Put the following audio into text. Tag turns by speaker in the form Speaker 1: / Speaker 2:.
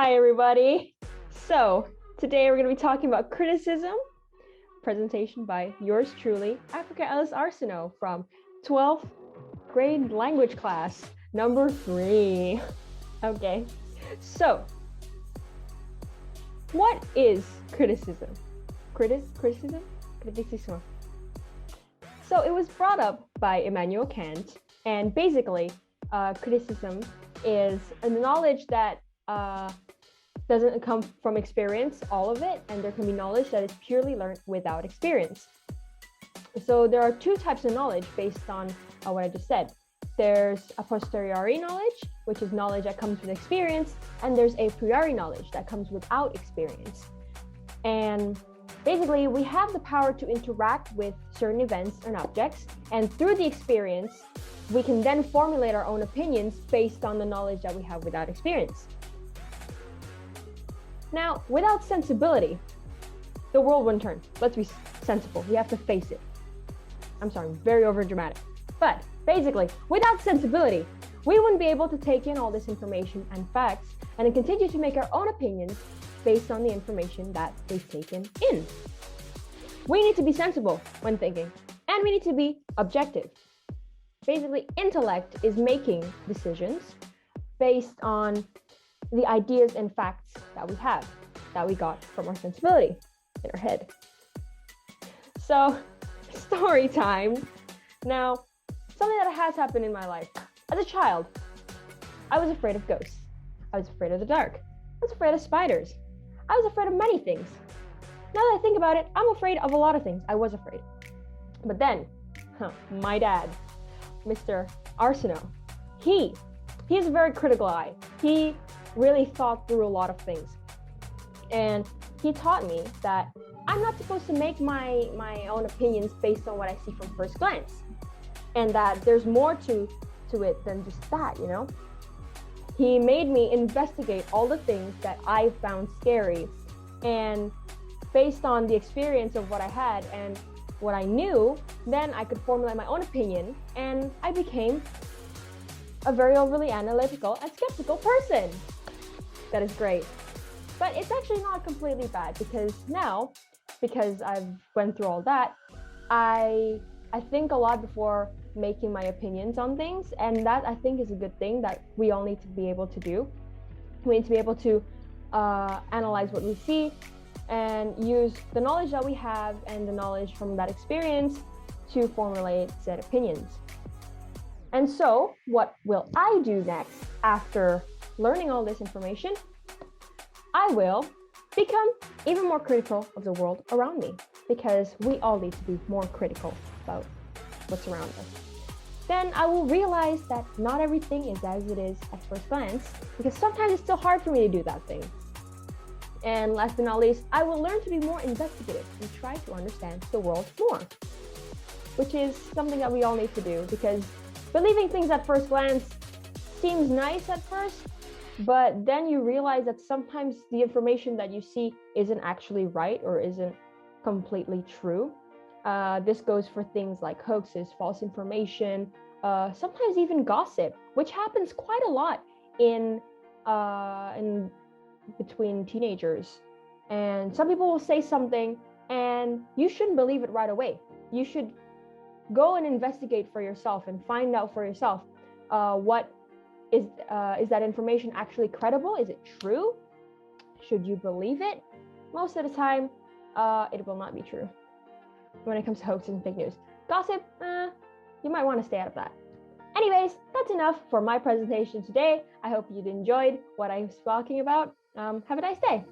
Speaker 1: Hi, everybody. So today we're going to be talking about criticism, presentation by yours truly, Afrika Arsenault from 12th grade language class, number 3. Okay, so what is criticism? Criticism? So it was brought up by Immanuel Kant, and basically criticism is a knowledge that doesn't come from experience, all of it, and there can be knowledge that is purely learned without experience. So there are two types of knowledge based on what I just said. There's a posteriori knowledge, which is knowledge that comes with experience, and there's a priori knowledge that comes without experience. And basically, we have the power to interact with certain events and objects, and through the experience, we can then formulate our own opinions based on the knowledge that we have without experience. Now, without sensibility, the world wouldn't turn. Let's be sensible. We have to face it. I'm sorry, I'm very overdramatic. But basically, without sensibility, we wouldn't be able to take in all this information and facts and then continue to make our own opinions based on the information that we've taken in. We need to be sensible when thinking, and we need to be objective. Basically, intellect is making decisions based on the ideas and facts that we have, that we got from our sensibility in our head. So, story time. Now, something that has happened in my life. As a child, I was afraid of ghosts. I was afraid of the dark. I was afraid of spiders. I was afraid of many things. Now that I think about it, I'm afraid of a lot of things. I was afraid. But then, my dad, Mr. Arsenault, he has a very critical eye. He really thought through a lot of things. And he taught me that I'm not supposed to make my own opinions based on what I see from first glance. And that there's more to it than just that, you know? He made me investigate all the things that I found scary. And based on the experience of what I had and what I knew, then I could formulate my own opinion, and I became a very overly analytical and skeptical person. That is great. But it's actually not completely bad, because now, because I've went through all that, I think a lot before making my opinions on things, and that I think is a good thing that we all need to be able to do. We need to be able to analyze what we see and use the knowledge that we have and the knowledge from that experience to formulate said opinions. And so, what will I do next after learning all this information? I will become even more critical of the world around me, because we all need to be more critical about what's around us. Then I will realize that not everything is as it is at first glance, because sometimes it's still hard for me to do that thing. And last but not least, I will learn to be more investigative and try to understand the world more, which is something that we all need to do, because believing things at first glance seems nice at first, but then you realize that sometimes the information that you see isn't actually right or isn't completely true. This goes for things like hoaxes, false information, sometimes even gossip, which happens quite a lot in between teenagers. And some people will say something and you shouldn't believe it right away. You should go and investigate for yourself and find out for yourself what is that information actually credible? Is it true? Should you believe it? Most of the time, it will not be true when it comes to hoaxes and fake news. Gossip, you might want to stay out of that. Anyways, that's enough for my presentation today. I hope you enjoyed what I was talking about. Have a nice day.